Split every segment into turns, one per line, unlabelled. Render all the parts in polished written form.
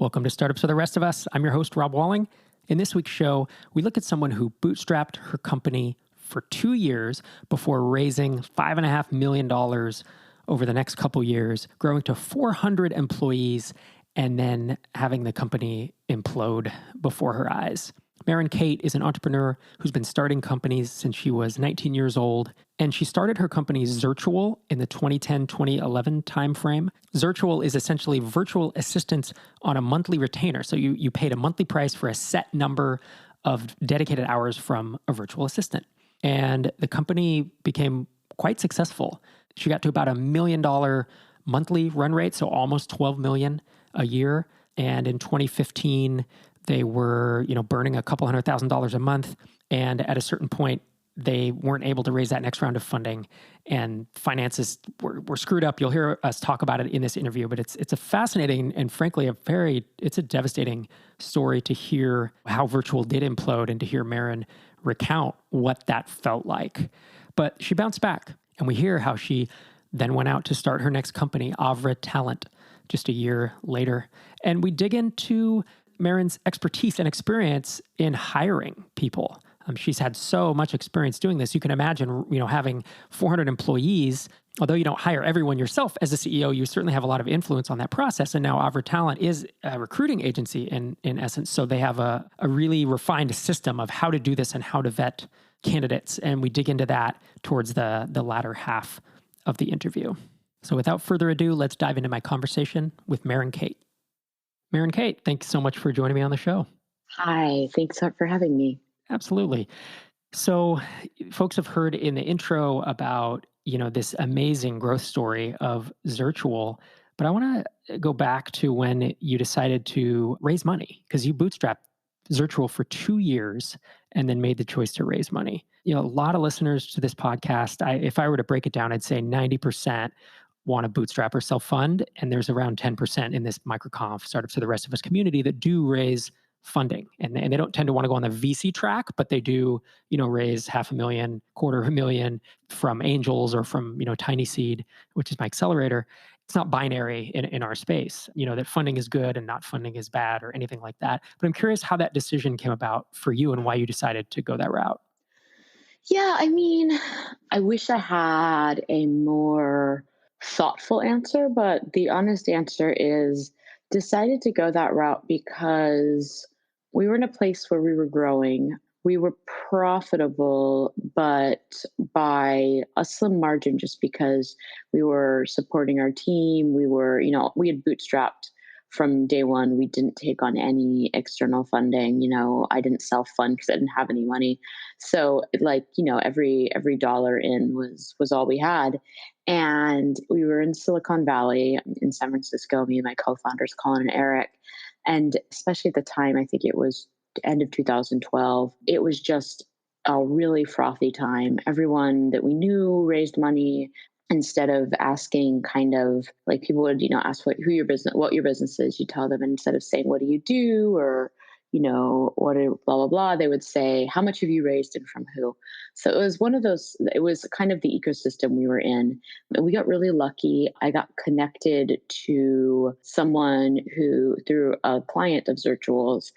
Welcome to Startups for the Rest of Us. I'm your host, Rob Walling. In this week's show, we look at someone who bootstrapped her company for 2 years before raising $5.5 million over the next couple years, growing to 400 employees, and then having the company implode before her eyes. Maren Kate is an entrepreneur who's been starting companies since she was 19 years old, and she started her company Zirtual in the 2010-2011 timeframe. Zirtual is essentially virtual assistants on a monthly retainer. So you paid a monthly price for a set number of dedicated hours from a virtual assistant. And the company became quite successful. She got to about $1 million monthly run rate, so almost $12 million a year. And in 2015, they were, burning a couple $100,000 a month. And at a certain point, they weren't able to raise that next round of funding, and finances were screwed up. You'll hear us talk about it in this interview, but it's a fascinating and frankly it's a devastating story to hear how Virtual did implode and to hear Maren recount what that felt like. But she bounced back, and we hear how she then went out to start her next company, Avra Talent, just a year later. And we dig into Maren's expertise and experience in hiring people. She's had so much experience doing this. You can imagine, having 400 employees. Although you don't hire everyone yourself as a CEO, you certainly have a lot of influence on that process. And now Avra Talent is a recruiting agency in essence. So they have a really refined system of how to do this and how to vet candidates. And we dig into that towards the latter half of the interview. So without further ado, let's dive into my conversation with Maren Kate. Maren Kate, thanks so much for joining me on the show.
Hi, thanks for having me.
Absolutely. So folks have heard in the intro about, this amazing growth story of Zirtual, but I want to go back to when you decided to raise money, because you bootstrapped Zirtual for 2 years and then made the choice to raise money. A lot of listeners to this podcast, if I were to break it down, I'd say 90% want to bootstrap or self-fund, and there's around 10% in this microconf Startups for the Rest of Us community that do raise funding. And they don't tend to want to go on the VC track, but they do, raise $500,000, $250,000 from angels or from, TinySeed, which is my accelerator. It's not binary in our space, that funding is good and not funding is bad or anything like that. But I'm curious how that decision came about for you and why you decided to go that route.
Yeah, I wish I had a more thoughtful answer, but the honest answer is decided to go that route because we were in a place where we were growing. We were profitable, but by a slim margin, just because we were supporting our team. We were, we had bootstrapped from day one. We didn't take on any external funding. I didn't self-fund because I didn't have any money. So every dollar in was all we had. And we were in Silicon Valley in San Francisco, me and my co-founders, Colin and Eric. And especially at the time, I think it was the end of 2012, it was just a really frothy time. Everyone that we knew raised money. Instead of asking kind of like people would, ask what your business is, you tell them, and instead of saying, what do you do? Or, what blah, blah, blah, they would say, how much have you raised and from who? So it was one of those, it was kind of the ecosystem we were in. And we got really lucky. I got connected to someone who, through a client of Zirtual's,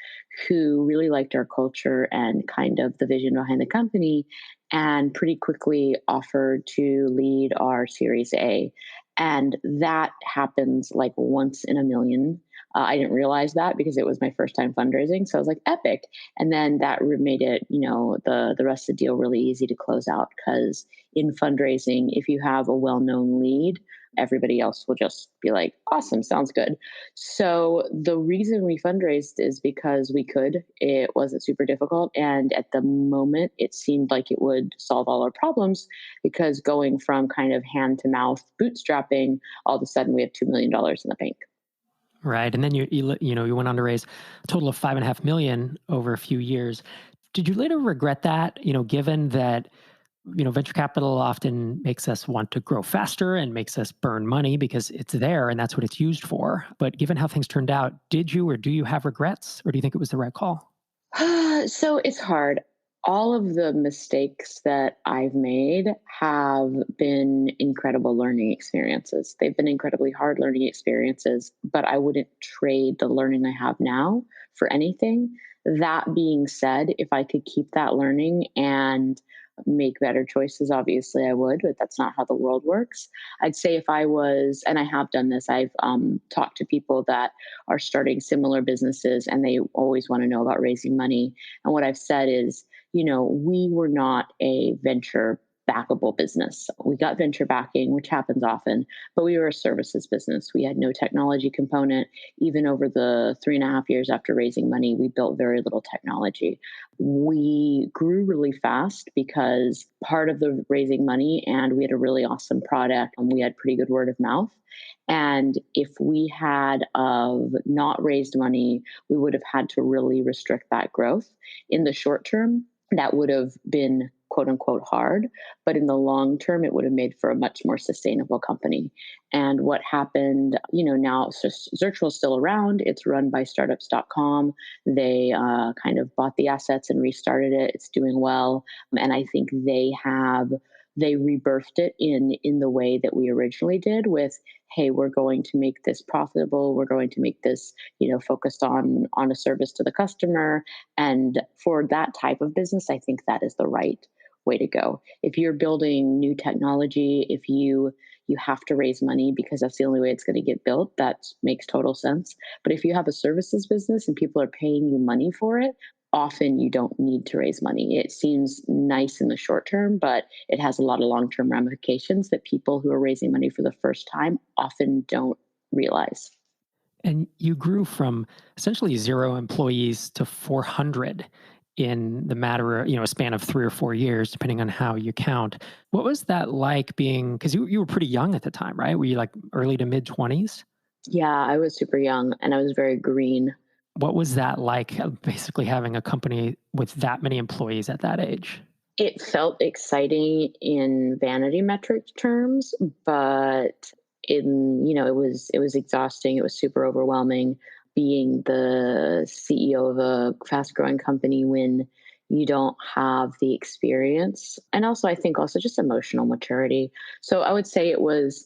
who really liked our culture and kind of the vision behind the company, and pretty quickly offered to lead our Series A. And that happens like once in a million. I didn't realize that because it was my first time fundraising. So I was like, epic. And then that made it, the rest of the deal really easy to close out, because in fundraising, if you have a well-known lead, everybody else will just be like, awesome, sounds good. So the reason we fundraised is because we could. It wasn't super difficult. And at the moment, it seemed like it would solve all our problems, because going from kind of hand to mouth bootstrapping, all of a sudden we have $2 million in the bank.
Right. And then you went on to raise a total of $5.5 million over a few years. Did you later regret that, given that venture capital often makes us want to grow faster and makes us burn money because it's there and that's what it's used for. But given how things turned out, did you or do you have regrets, or do you think it was the right call?
So it's hard. All of the mistakes that I've made have been incredible learning experiences. They've been incredibly hard learning experiences, but I wouldn't trade the learning I have now for anything. That being said, if I could keep that learning and make better choices, obviously I would, but that's not how the world works. I'd say if I was, and I have done this, I've talked to people that are starting similar businesses and they always want to know about raising money. And what I've said is, we were not a venture backable business. We got venture backing, which happens often, but we were a services business. We had no technology component. Even over the 3.5 years after raising money, we built very little technology. We grew really fast because part of the raising money, and we had a really awesome product, and we had pretty good word of mouth. And if we had not raised money, we would have had to really restrict that growth. In the short term, that would have been quote unquote hard, but in the long term, it would have made for a much more sustainable company. And what happened, now Zirtual is still around. It's run by startups.com. They kind of bought the assets and restarted it. It's doing well. And I think they rebirthed it in the way that we originally did with, hey, we're going to make this profitable. We're going to make this, focused on a service to the customer. And for that type of business, I think that is the right way to go. If you're building new technology, if you have to raise money because that's the only way it's going to get built, that makes total sense. But if you have a services business and people are paying you money for it, often you don't need to raise money. It seems nice in the short term, but it has a lot of long-term ramifications that people who are raising money for the first time often don't realize.
And you grew from essentially 0 employees to 400 in the matter of, a span of 3 or 4 years, depending on how you count. What was that like being, because you were pretty young at the time, right? Were you like early to mid 20s?
Yeah, I was super young and I was very green.
What was that like, basically having a company with that many employees at that age?
It felt exciting in vanity metric terms, but it was exhausting. It was super overwhelming being the CEO of a fast growing company when you don't have the experience. And also I think also just emotional maturity. So I would say it was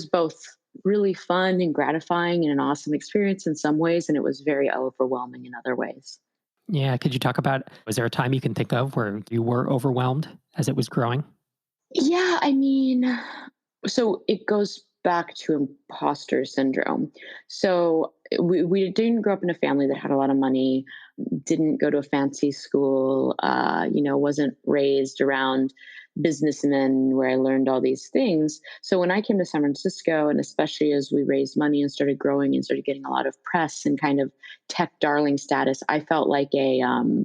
both really fun and gratifying and an awesome experience in some ways, and it was very overwhelming in other ways.
Yeah. Could you talk about, was there a time you can think of where you were overwhelmed as it was growing?
Yeah, I mean, so it goes back to imposter syndrome. So we didn't grow up in a family that had a lot of money, didn't go to a fancy school, wasn't raised around businessmen where I learned all these things. So when I came to San Francisco, and especially as we raised money and started growing and started getting a lot of press and kind of tech darling status, I felt like a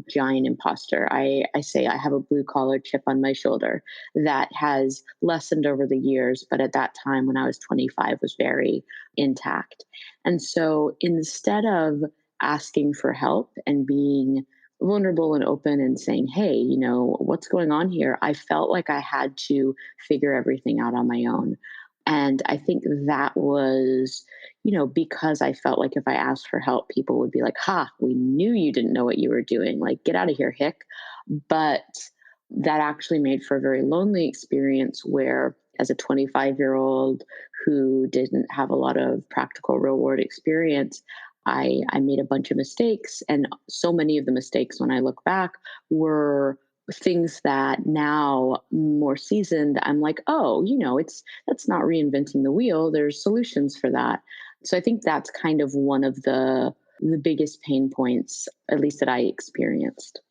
giant imposter. I say I have a blue collar chip on my shoulder that has lessened over the years, but at that time when I was 25 was very intact. And so instead of asking for help and being vulnerable and open and saying, hey, what's going on here? I felt like I had to figure everything out on my own. And I think that was, because I felt like if I asked for help, people would be like, ha, we knew you didn't know what you were doing. Like, get out of here, hick. But that actually made for a very lonely experience where, as a 25-year-old who didn't have a lot of practical real world experience, I made a bunch of mistakes. And so many of the mistakes, when I look back, were things that now, more seasoned, I'm like, oh, that's not reinventing the wheel. There's solutions for that. So I think that's kind of one of the biggest pain points, at least that I experienced.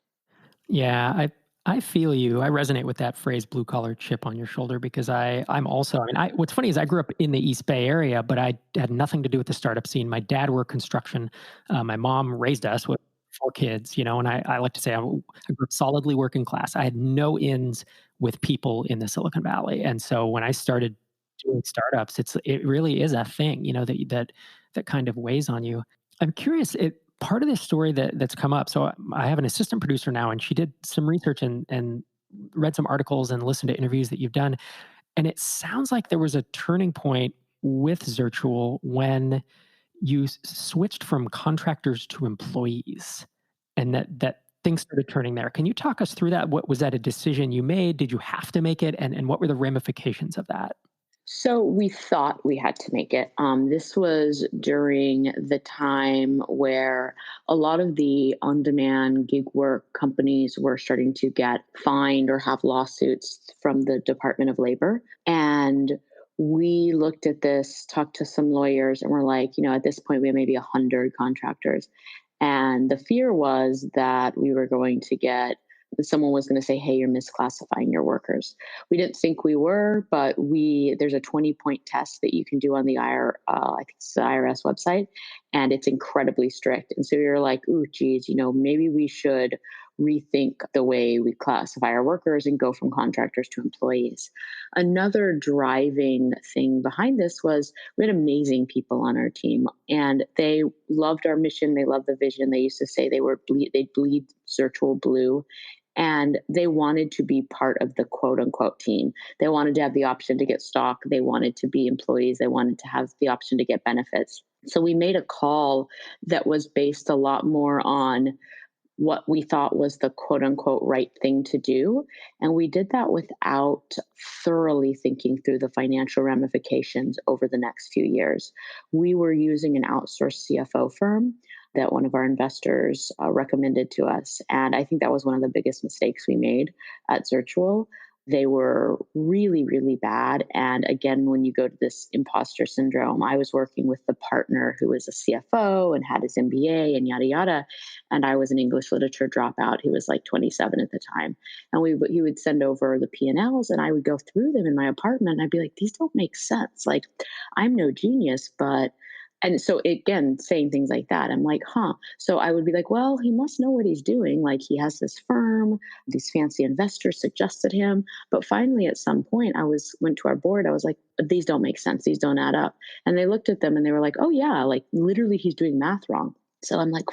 Yeah, I feel you. I resonate with that phrase, blue collar chip on your shoulder, because I'm also, what's funny is I grew up in the East Bay area, but I had nothing to do with the startup scene. My dad worked construction. My mom raised us with 4 kids, and I like to say I grew up solidly working class. I had no ins with people in the Silicon Valley. And so when I started doing startups, it really is a thing, that kind of weighs on you. I'm curious, part of this story that's come up. So I have an assistant producer now, and she did some research and read some articles and listened to interviews that you've done. And it sounds like there was a turning point with Zirtual when you switched from contractors to employees, and that things started turning there. Can you talk us through that? What was that a decision you made? Did you have to make it? And what were the ramifications of that?
So we thought we had to make it. This was during the time where a lot of the on demand gig work companies were starting to get fined or have lawsuits from the Department of Labor. And we looked at this, talked to some lawyers, and we're like, at this point, we have maybe 100 contractors. And the fear was that we were going to get someone was going to say, hey, you're misclassifying your workers. We didn't think we were, but there's a 20-point test that you can do on the I think it's the IRS website, and it's incredibly strict. And so you're like, ooh, geez, maybe we should rethink the way we classify our workers and go from contractors to employees. Another driving thing behind this was we had amazing people on our team, and they loved our mission. They loved the vision. They used to say they bleed Zirtual blue, and they wanted to be part of the quote unquote team. They wanted to have the option to get stock. They wanted to be employees. They wanted to have the option to get benefits. So we made a call that was based a lot more on what we thought was the quote unquote right thing to do. And we did that without thoroughly thinking through the financial ramifications over the next few years. We were using an outsourced CFO firm that one of our investors recommended to us. And I think that was one of the biggest mistakes we made at Zirtual. They were really, really bad. And again, when you go to this imposter syndrome, I was working with the partner who was a CFO and had his MBA and yada, yada. And I was an English literature dropout. He was like 27 at the time. And he would send over the P&Ls and I would go through them in my apartment. And I'd be like, these don't make sense. Like, I'm no genius, but and so again, saying things like that, I'm like, huh. So I would be like, well, he must know what he's doing. Like he has this firm, these fancy investors suggested him. But finally, at some point, went to our board. I was like, these don't make sense. These don't add up. And they looked at them and they were like, oh yeah, like literally he's doing math wrong. So I'm like,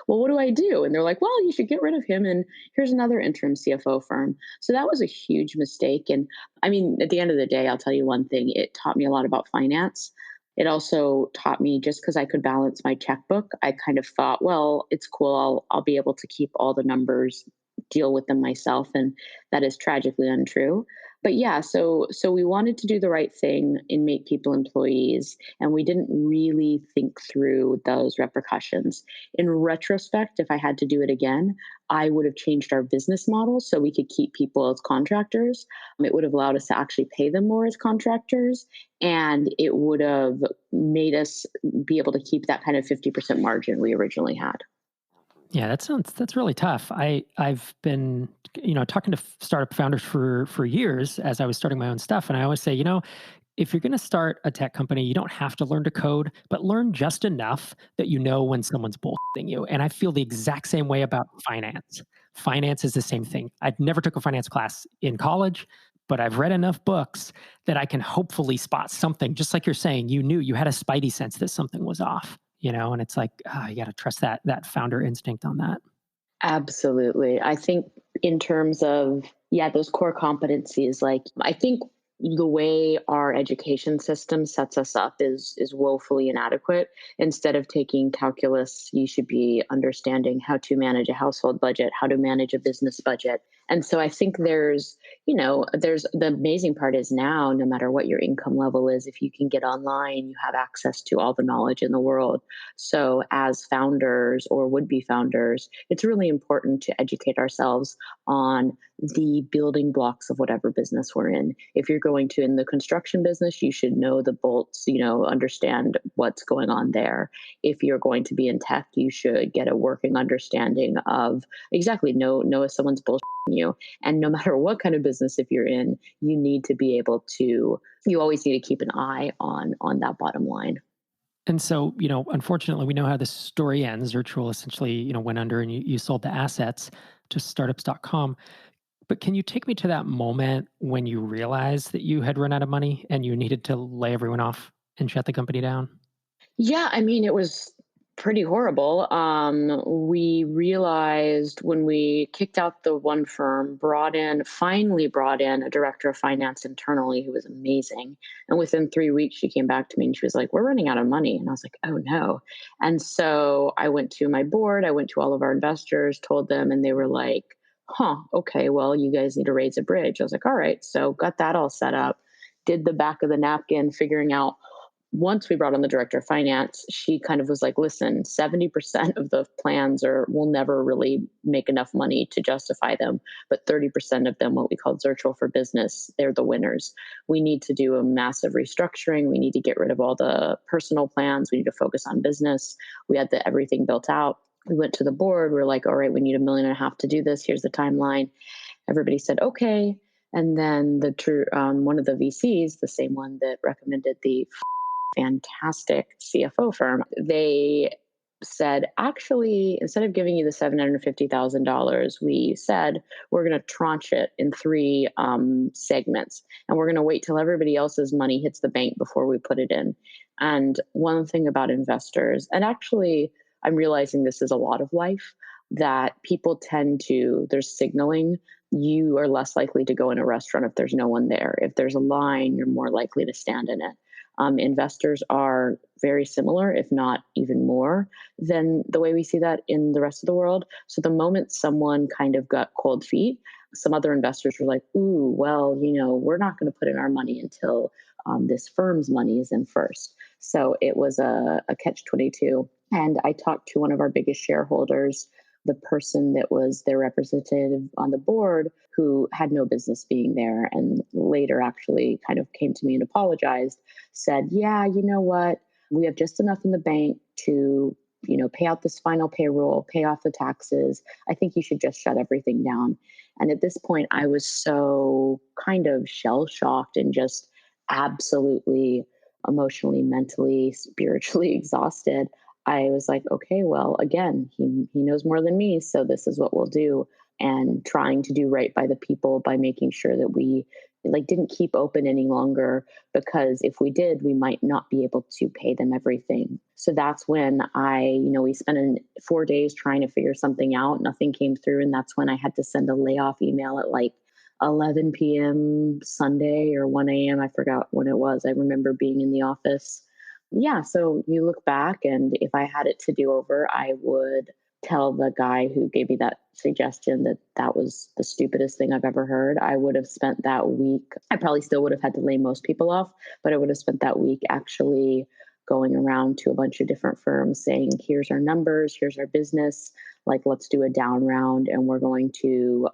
well, what do I do? And they're like, well, you should get rid of him. And here's another interim CFO firm. So that was a huge mistake. And I mean, at the end of the day, I'll tell you one thing, it taught me a lot about finance. It also taught me just because I could balance my checkbook, I kind of thought, well, it's cool. I'll be able to keep all the numbers, deal with them myself. And that is tragically untrue. But yeah, so we wanted to do the right thing and make people employees, and we didn't really think through those repercussions. In retrospect, if I had to do it again, I would have changed our business model so we could keep people as contractors. It would have allowed us to actually pay them more as contractors, and it would have made us be able to keep that kind of 50% margin we originally had.
Yeah, that's really tough. I've been, talking to startup founders for years as I was starting my own stuff. And I always say, if you're going to start a tech company, you don't have to learn to code, but learn just enough that you know when someone's bullshitting you. And I feel the exact same way about finance. Finance is the same thing. I never took a finance class in college, but I've read enough books that I can hopefully spot something. Just like you're saying, you had a spidey sense that something was off, and it's like, you got to trust that founder instinct on that.
Absolutely. I think in terms of, yeah, those core competencies, like I think the way our education system sets us up is woefully inadequate. Instead of taking calculus, you should be understanding how to manage a household budget, how to manage a business budget. And so I think there's the amazing part is now, no matter what your income level is, if you can get online, you have access to all the knowledge in the world. So as founders or would-be founders, it's really important to educate ourselves on the building blocks of whatever business we're in. If you're going to in the construction business, you should know the bolts, understand what's going on there. If you're going to be in tech, you should get a working understanding of exactly know if someone's bullshitting you. And no matter what kind of business, if you're in, you need to be able to, you always need to keep an eye on that bottom line.
And so, unfortunately, we know how the story ends. Zirtual essentially, went under and you sold the assets to startups.com. But can you take me to that moment when you realized that you had run out of money and you needed to lay everyone off and shut the company down?
Yeah, I mean, it was Pretty horrible. We realized when we kicked out the one firm, finally brought in a director of finance internally who was amazing. And within 3 weeks, she came back to me and she was like, "We're running out of money." And I was like, "Oh no." And so I went to my board, I went to all of our investors, told them, and they were like, "Huh, okay, well, you guys need to raise a bridge." I was like, "All right." So got that all set up, did the back of the napkin, figuring out once we brought on the director of finance, she kind of was like, "Listen, 70% of the plans will never really make enough money to justify them. But 30% of them, what we call Zirtual for business, they're the winners. We need to do a massive restructuring. We need to get rid of all the personal plans. We need to focus on business." We had everything built out. We went to the board. We're like, "All right, we need $1.5 million to do this. Here's the timeline." Everybody said, "Okay." And then one of the VCs, the same one that recommended the fantastic CFO firm, they said, "Actually, instead of giving you the $750,000, we said we're going to tranche it in three segments, and we're going to wait till everybody else's money hits the bank before we put it in." And one thing about investors, and actually, I'm realizing this is a lot of life, that people there's signaling. You are less likely to go in a restaurant if there's no one there. If there's a line, you're more likely to stand in it. Investors are very similar, if not even more, than the way we see that in the rest of the world. So the moment someone kind of got cold feet, some other investors were like, "Ooh, well, we're not going to put in our money until this firm's money is in first." So it was a catch-22. And I talked to one of our biggest shareholders, the person that was their representative on the board, who had no business being there, and later actually kind of came to me and apologized, said, "Yeah, you know what? We have just enough in the bank to, pay out this final payroll, pay off the taxes. I think you should just shut everything down." And at this point, I was so kind of shell shocked and just absolutely emotionally, mentally, spiritually exhausted. I was like, "Okay, well, again, he knows more than me, so this is what we'll do." And trying to do right by the people by making sure that we didn't keep open any longer, because if we did, we might not be able to pay them everything. So that's when we spent 4 days trying to figure something out. Nothing came through, and that's when I had to send a layoff email at 11 p.m. Sunday or 1 a.m. I forgot when it was. I remember being in the office. Yeah, so you look back, and if I had it to do over, I would tell the guy who gave me that suggestion that that was the stupidest thing I've ever heard. I would have spent that week, I probably still would have had to lay most people off, but I would have spent that week actually going around to a bunch of different firms saying, "Here's our numbers, here's our business. Let's do a down round, and we're going to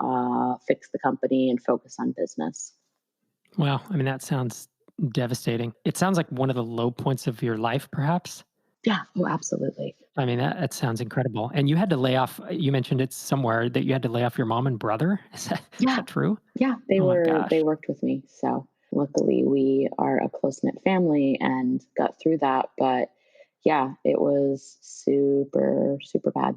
fix the company and focus on business."
Wow. I mean, that sounds devastating. It sounds like one of the low points of your life, perhaps.
Yeah, oh, absolutely.
I mean, that sounds incredible. And you had to lay off, you mentioned it somewhere that you had to lay off your mom and brother. Is
Yeah,
that true?
yeah,
Oh my gosh.
they worked with me. So luckily we are a close-knit family and got through that. But yeah, it was super, super bad.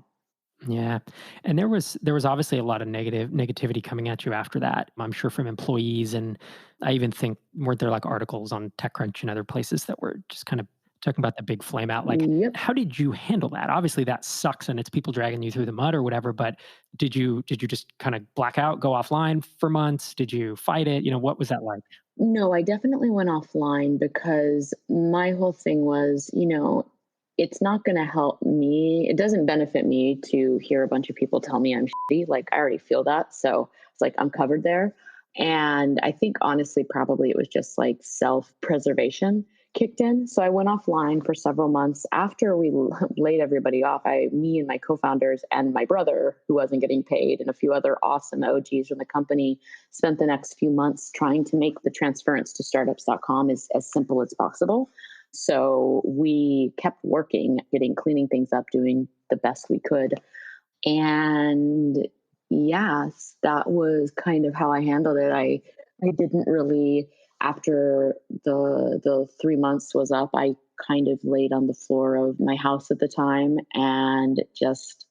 Yeah. And there was obviously a lot of negativity coming at you after that. I'm sure from employees, and I even think, weren't there like articles on TechCrunch and other places that were just kind of talking about the big flame out? Like,
Yep.
how did you handle that? Obviously that sucks and it's people dragging you through the mud or whatever, but did you just kind of black out, go offline for months? Did you fight it? What was that like?
No, I definitely went offline because my whole thing was, it's not going to help me. It doesn't benefit me to hear a bunch of people tell me I'm shitty. I already feel that. So it's like I'm covered there. And I think honestly, probably it was just self preservation kicked in. So I went offline for several months after we laid everybody off. Me and my co-founders and my brother, who wasn't getting paid, and a few other awesome OGs from the company, spent the next few months trying to make the transference to startups.com as simple as possible. So we kept working, cleaning things up, doing the best we could. And yes, that was kind of how I handled it. I didn't really, after the 3 months was up, I kind of laid on the floor of my house at the time and just,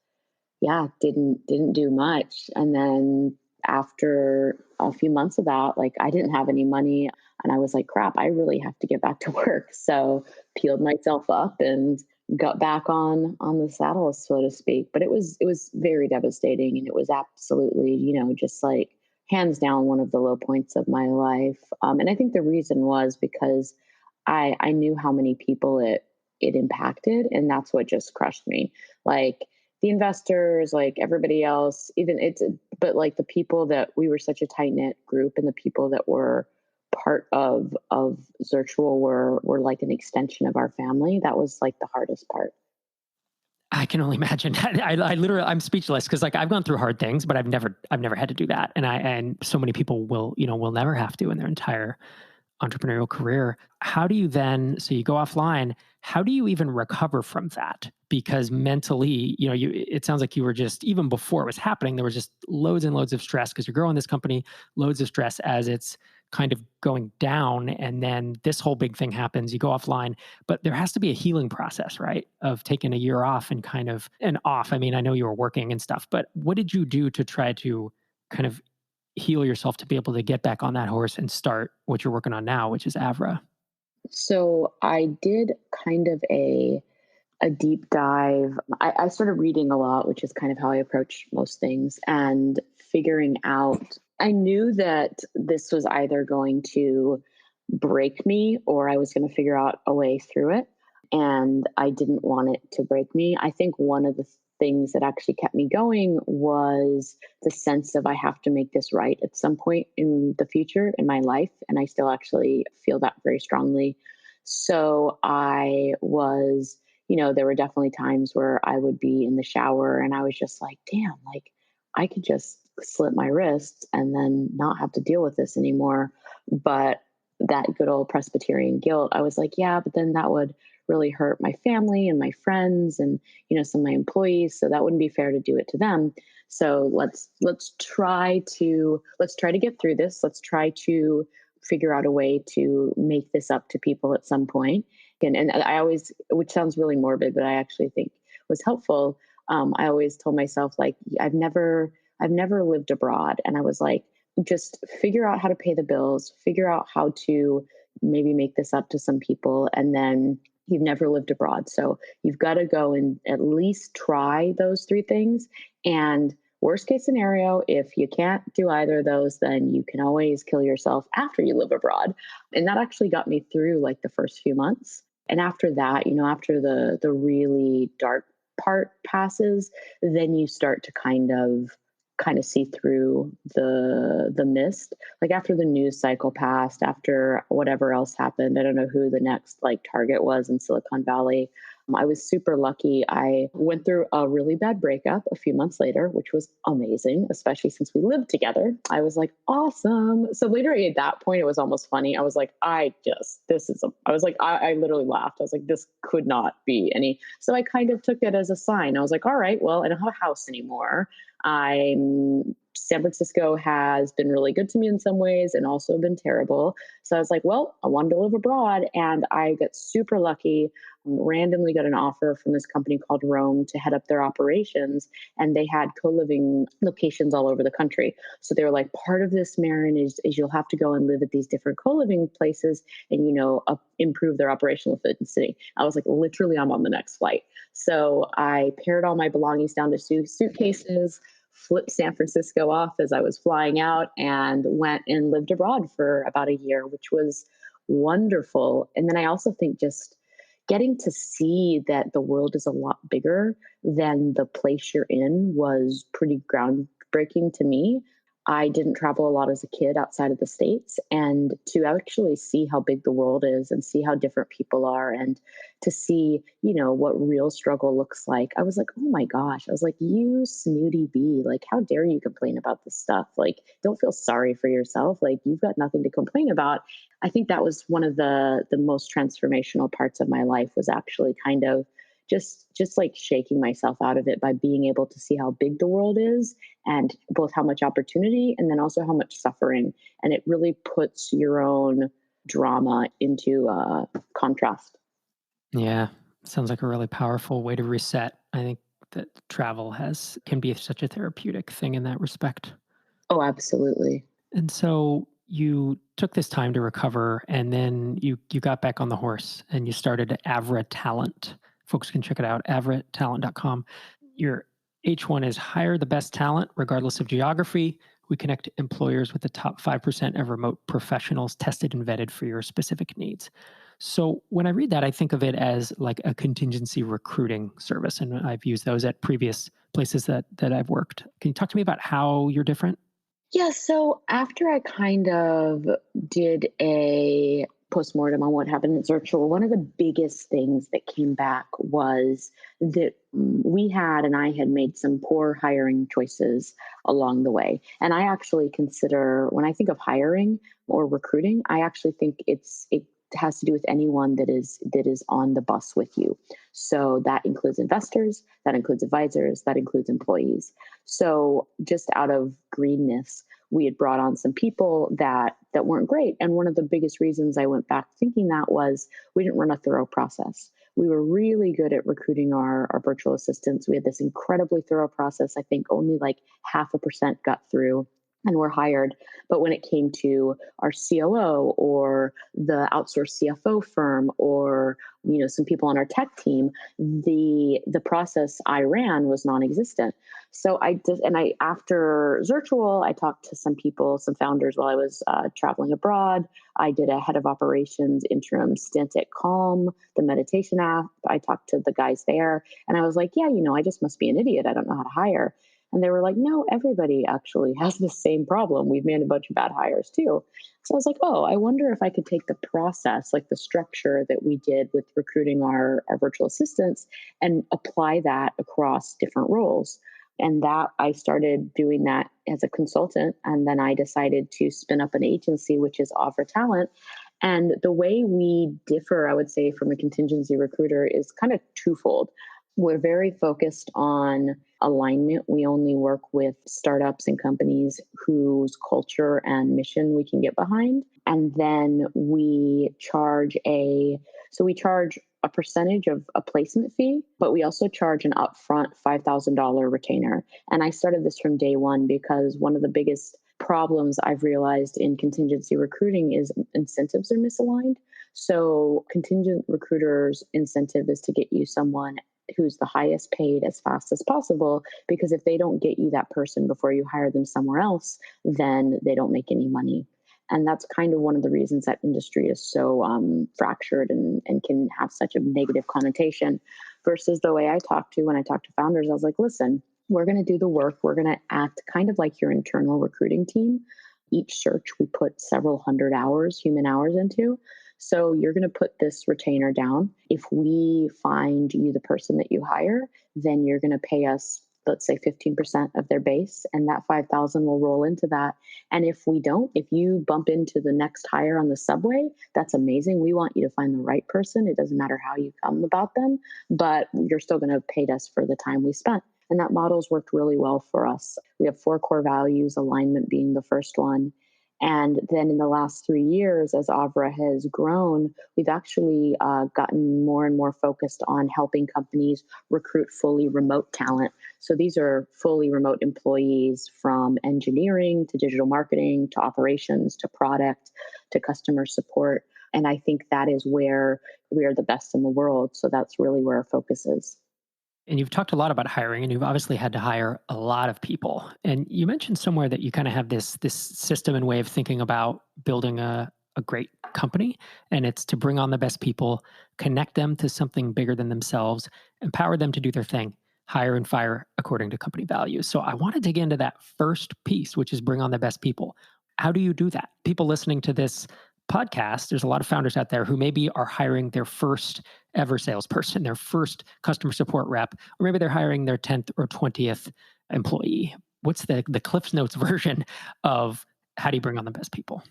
yeah, didn't do much. And then after a few months of that, I didn't have any money, and I was like, crap, I really have to get back to work. So peeled myself up and got back on the saddle, so to speak. But it was very devastating, and it was absolutely, just like hands down one of the low points of my life. And I think the reason was because I knew how many people it impacted, and that's what just crushed me. Like the investors, like everybody else, even but like the people that we were such a tight knit group, and the people that were part of Zirtual were like an extension of our family. That was like the hardest part.
I can only imagine. I literally, I'm speechless because like I've gone through hard things, but I've never had to do that. And so many people will never have to in their entire entrepreneurial career. How do you then, so you go offline, how do you even recover from that? Because mentally, it sounds like you were just, even before it was happening, there was just loads and loads of stress because you're growing this company, loads of stress as it's kind of going down. And then this whole big thing happens, you go offline, but there has to be a healing process, right? Of taking a year off and off. I mean, I know you were working and stuff, but what did you do to try to kind of heal yourself to be able to get back on that horse and start what you're working on now, which is Avra?
So I did kind of a deep dive. I started reading a lot, which is kind of how I approach most things, and figuring out. I knew that this was either going to break me or I was going to figure out a way through it. And I didn't want it to break me. I think one of the things that actually kept me going was the sense of I have to make this right at some point in the future in my life. And I still actually feel that very strongly. So I was, there were definitely times where I would be in the shower and I was just like, damn, like I could just slit my wrists and then not have to deal with this anymore. But that good old Presbyterian guilt, I was like, yeah, but then that would really hurt my family and my friends and some of my employees. So that wouldn't be fair to do it to them. So let's try to get through this. Let's try to figure out a way to make this up to people at some point. And I always, which sounds really morbid, but I actually think was helpful. I always told myself like, I've never lived abroad, and I was like, just figure out how to pay the bills, figure out how to maybe make this up to some people, and then you've never lived abroad. So you've got to go and at least try those three things. And worst case scenario, if you can't do either of those, then you can always kill yourself after you live abroad. And that actually got me through like the first few months. And after that, after the really dark part passes, then you start to kind of see through the mist. Like after the news cycle passed, after whatever else happened, I don't know who the next like target was in Silicon Valley. I was super lucky. I went through a really bad breakup a few months later, which was amazing, especially since we lived together. I was like, awesome. So later at that point, it was almost funny. I was like, I was like, I literally laughed. I was like, this could not be any. So I kind of took it as a sign. I was like, all right, well, I don't have a house anymore. San Francisco has been really good to me in some ways and also been terrible. So I was like, well, I wanted to live abroad, and I got super lucky. Randomly got an offer from this company called Rome to head up their operations, and they had co-living locations all over the country. So they were like, part of this, Maren, is you'll have to go and live at these different co-living places and improve their operational efficiency. I was like, literally, I'm on the next flight. So I pared all my belongings down to suitcases, flipped San Francisco off as I was flying out, and went and lived abroad for about a year, which was wonderful. And then I also think just getting to see that the world is a lot bigger than the place you're in was pretty groundbreaking to me. I didn't travel a lot as a kid outside of the States, and to actually see how big the world is and see how different people are, and to see, what real struggle looks like. I was like, oh my gosh. I was like, you snooty bee. Like, how dare you complain about this stuff? Like, don't feel sorry for yourself. Like, you've got nothing to complain about. I think that was one of the most transformational parts of my life, was actually kind of just like shaking myself out of it by being able to see how big the world is, and both how much opportunity and then also how much suffering. And it really puts your own drama into contrast.
Yeah. Sounds like a really powerful way to reset. I think that travel can be such a therapeutic thing in that respect.
Oh, absolutely.
And so you took this time to recover, and then you got back on the horse and you started Avra Talent Folks can check it out, avratalent.com. Your H1 is hire the best talent, regardless of geography. We connect employers with the top 5% of remote professionals tested and vetted for your specific needs. So when I read that, I think of it as like a contingency recruiting service. And I've used those at previous places that I've worked. Can you talk to me about how you're different?
Yeah, so after I kind of did a postmortem on what happened in Zirtual, one of the biggest things that came back was that we had and I had made some poor hiring choices along the way. And I actually consider when I think of hiring or recruiting, I actually think it has to do with anyone that is on the bus with you. So that includes investors, that includes advisors, that includes employees. So just out of greenness, we had brought on some people that weren't great. And one of the biggest reasons I went back thinking that was we didn't run a thorough process. We were really good at recruiting our virtual assistants. We had this incredibly thorough process. I think only like 0.5% got through and were hired. But when it came to our COO or the outsourced CFO firm or some people on our tech team, the process I ran was non-existent. So after Zirtual, I talked to some people, some founders while I was traveling abroad. I did a head of operations interim stint at Calm, the meditation app. I talked to the guys there, and I was like, yeah, I just must be an idiot. I don't know how to hire. And they were like, no, everybody actually has the same problem. We've made a bunch of bad hires too. So I was like, oh, I wonder if I could take the process, like the structure that we did with recruiting our virtual assistants, and apply that across different roles. And that I started doing that as a consultant. And then I decided to spin up an agency, which is Avra Talent. And the way we differ, I would say, from a contingency recruiter is kind of twofold. We're very focused on alignment. We only work with startups and companies whose culture and mission we can get behind. And then we charge a percentage of a placement fee, but we also charge an upfront $5,000 retainer. And I started this from day one because one of the biggest problems I've realized in contingency recruiting is incentives are misaligned. So contingent recruiters' incentive is to get you someone who's the highest paid as fast as possible, because if they don't get you that person before you hire them somewhere else, then they don't make any money. And that's kind of one of the reasons that industry is so fractured and can have such a negative connotation versus the way I talk to when I talk to founders. I was like, listen, we're going to do the work. We're going to act kind of like your internal recruiting team. Each search we put several hundred hours, human hours into. So you're going to put this retainer down. If we find you the person that you hire, then you're going to pay us, let's say 15% of their base, and that 5,000 will roll into that. And if we don't, if you bump into the next hire on the subway, that's amazing. We want you to find the right person. It doesn't matter how you come about them, but you're still going to pay us for the time we spent. And that model's worked really well for us. We have 4 core values, alignment being the first one. And then in the last 3 years, as Avra has grown, we've actually gotten more and more focused on helping companies recruit fully remote talent. So these are fully remote employees from engineering to digital marketing to operations to product to customer support. And I think that is where we are the best in the world. So that's really where our focus is.
And you've talked a lot about hiring, and you've obviously had to hire a lot of people. And you mentioned somewhere that you kind of have this system and way of thinking about building a great company, and it's to bring on the best people, connect them to something bigger than themselves, empower them to do their thing, hire and fire according to company values. So I want to dig into that first piece, which is bring on the best people. How do you do that? People listening to this podcast, there's a lot of founders out there who maybe are hiring their first ever salesperson, their first customer support rep, or maybe they're hiring their 10th or 20th employee. What's the Cliff's Notes version of how do you bring on the best people?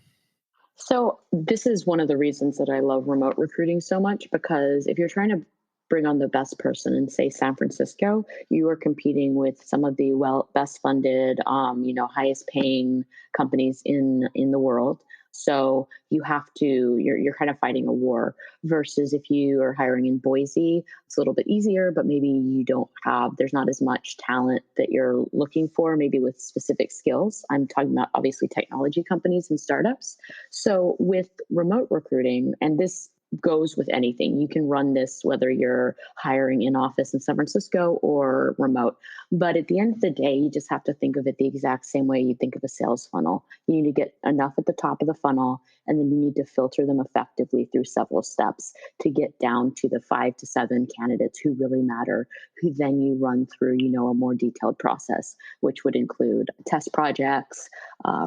So this is one of the reasons that I love remote recruiting so much, because if you're trying to bring on the best person in, say, San Francisco, you are competing with some of the best funded, highest paying companies in the world. So you're kind of fighting a war versus if you are hiring in Boise, it's a little bit easier, but maybe there's not as much talent that you're looking for, maybe with specific skills. I'm talking about obviously technology companies and startups. So with remote recruiting, and this goes with anything. You can run this whether you're hiring in office in San Francisco or remote. But at the end of the day, you just have to think of it the exact same way you think of a sales funnel. You need to get enough at the top of the funnel, and then you need to filter them effectively through several steps to get down to the 5 to 7 candidates who really matter, who then you run through, a more detailed process, which would include test projects,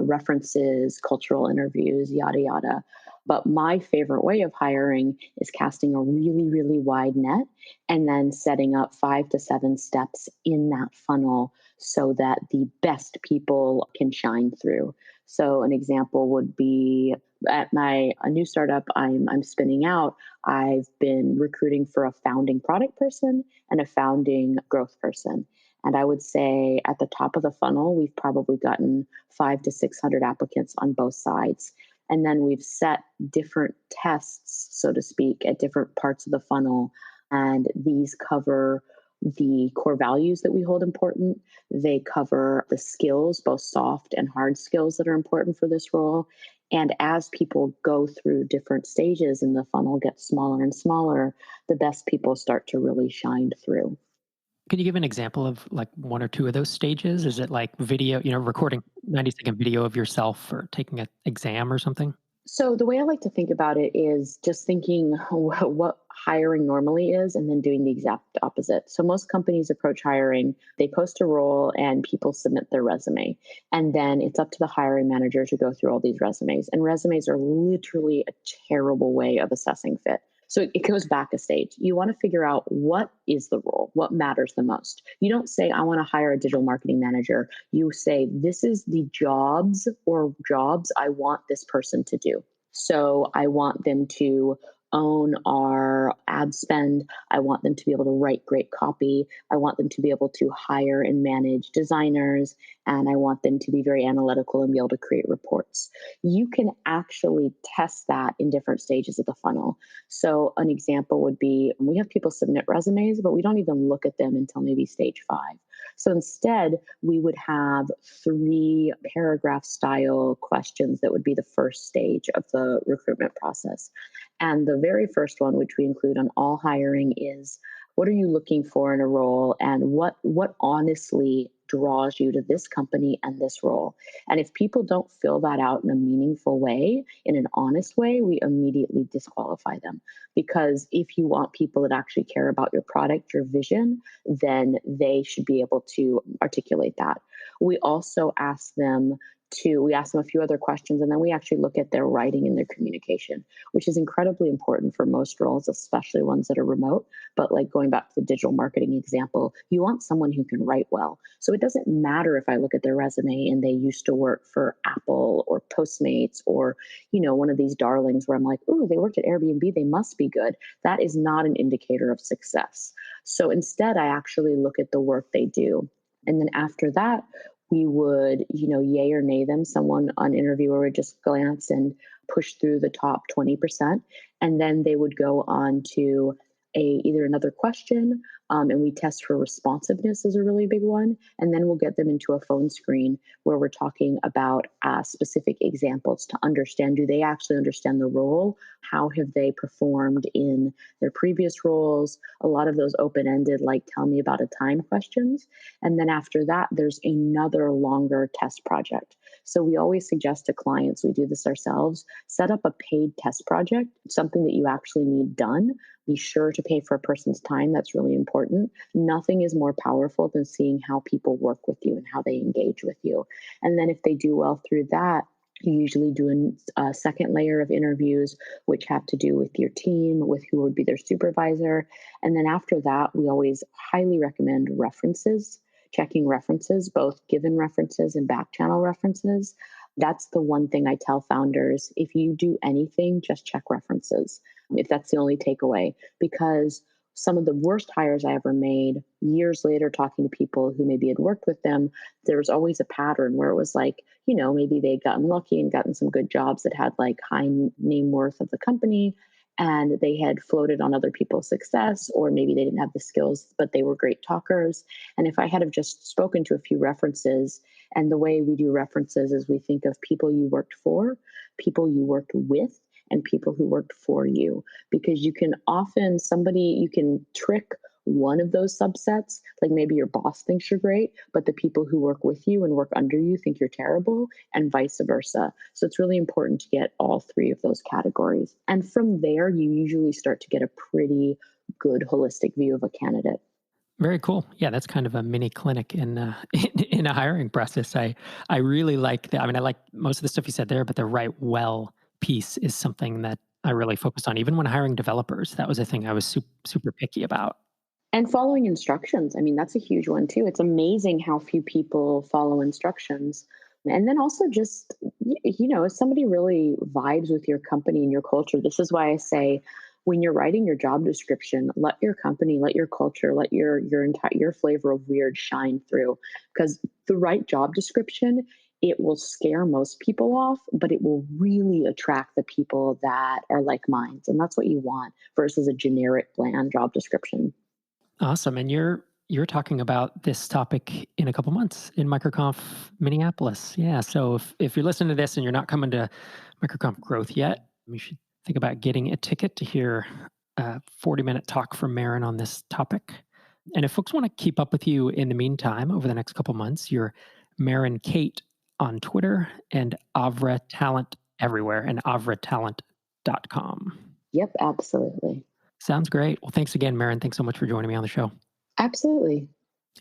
references, cultural interviews, yada, yada. But my favorite way of hiring is casting a really, really wide net and then setting up 5 to 7 steps in that funnel so that the best people can shine through. So an example would be at a new startup I'm spinning out. I've been recruiting for a founding product person and a founding growth person. And I would say at the top of the funnel, we've probably gotten 5 to 600 applicants on both sides. And then we've set different tests, so to speak, at different parts of the funnel. And these cover the core values that we hold important. They cover the skills, both soft and hard skills that are important for this role. And as people go through different stages and the funnel gets smaller and smaller, the best people start to really shine through.
Can you give an example of like one or two of those stages? Is it like video, recording 90-second video of yourself or taking an exam or something?
So the way I like to think about it is just thinking what hiring normally is and then doing the exact opposite. So most companies approach hiring, they post a role and people submit their resume. And then it's up to the hiring manager to go through all these resumes. And resumes are literally a terrible way of assessing fit. So it goes back a stage. You want to figure out what is the role, what matters the most. You don't say, I want to hire a digital marketing manager. You say, this is the jobs I want this person to do. So I want them to own our ad spend. I want them to be able to write great copy. I want them to be able to hire and manage designers. And I want them to be very analytical and be able to create reports. You can actually test that in different stages of the funnel. So an example would be we have people submit resumes, but we don't even look at them until maybe stage 5. So instead, we would have 3 paragraph style questions that would be the first stage of the recruitment process. And the very first one, which we include on all hiring, is what are you looking for in a role and what honestly draws you to this company and this role? And if people don't fill that out in a meaningful way, in an honest way, we immediately disqualify them. Because if you want people that actually care about your product, your vision, then they should be able to articulate that. We also we ask them a few other questions, and then we actually look at their writing and their communication, which is incredibly important for most roles, especially ones that are remote. But like going back to the digital marketing example, you want someone who can write well. So it doesn't matter if I look at their resume and they used to work for Apple or Postmates or, one of these darlings where I'm like, ooh, they worked at Airbnb, they must be good. That is not an indicator of success. So instead, I actually look at the work they do. And then after that, we would, yay or nay them. Someone on interviewer would just glance and push through the top 20%. And then they would go on to either another question, and we test for responsiveness is a really big one. And then we'll get them into a phone screen where we're talking about specific examples to understand, do they actually understand the role? How have they performed in their previous roles? A lot of those open-ended, like tell me about a time questions. And then after that, there's another longer test project. So we always suggest to clients, we do this ourselves, set up a paid test project, something that you actually need done. Be sure to pay for a person's time. That's really important. Nothing is more powerful than seeing how people work with you and how they engage with you. And then if they do well through that, you usually do a second layer of interviews, which have to do with your team, with who would be their supervisor. And then after that, we always highly recommend references, checking references, both given references and back channel references. That's the one thing I tell founders. If you do anything, just check references, if that's the only takeaway, because some of the worst hires I ever made years later, talking to people who maybe had worked with them, there was always a pattern where it was like, maybe they'd gotten lucky and gotten some good jobs that had like high name worth of the company, and they had floated on other people's success, or maybe they didn't have the skills, but they were great talkers. And if I had have just spoken to a few references, and the way we do references is we think of people you worked for, people you worked with, and people who worked for you, because you can trick one of those subsets, like maybe your boss thinks you're great, but the people who work with you and work under you think you're terrible, and vice versa. So it's really important to get all three of those categories. And from there, you usually start to get a pretty good holistic view of a candidate.
Very cool. Yeah, that's kind of a mini clinic in in a hiring process. I really like that. I mean, I like most of the stuff you said there, but the write well piece is something that I really focused on. Even when hiring developers, that was a thing I was super picky about.
And following instructions. I mean, that's a huge one too. It's amazing how few people follow instructions. And then also just, if somebody really vibes with your company and your culture, this is why I say, when you're writing your job description, let your company, let your culture, let your flavor of weird shine through. Because the right job description, it will scare most people off, but it will really attract the people that are like minds. And that's what you want versus a generic, bland job description.
Awesome. And you're talking about this topic in a couple months in MicroConf Minneapolis. Yeah. So if you're listening to this and you're not coming to MicroConf Growth yet, you should think about getting a ticket to hear a 40-minute talk from Maren on this topic. And if folks want to keep up with you in the meantime, over the next couple months, you're Maren Kate on Twitter and Avra Talent everywhere, and avratalent.com.
Yep, absolutely.
Sounds great. Well, thanks again, Maren. Thanks so much for joining me on the show.
Absolutely.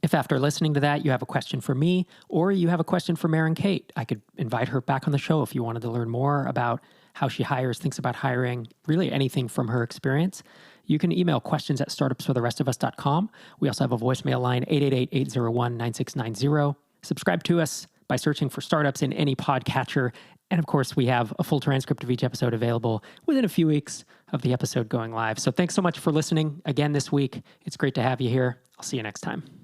If after listening to that, you have a question for me or you have a question for Maren Kate, I could invite her back on the show if you wanted to learn more about how she hires, thinks about hiring, really anything from her experience. You can email questions@startupsfortherestofus.com. We also have a voicemail line, 888-801-9690. Subscribe to us by searching for Startups in any podcatcher. And of course, we have a full transcript of each episode available within a few weeks of the episode going live. So thanks so much for listening again this week. It's great to have you here. I'll see you next time.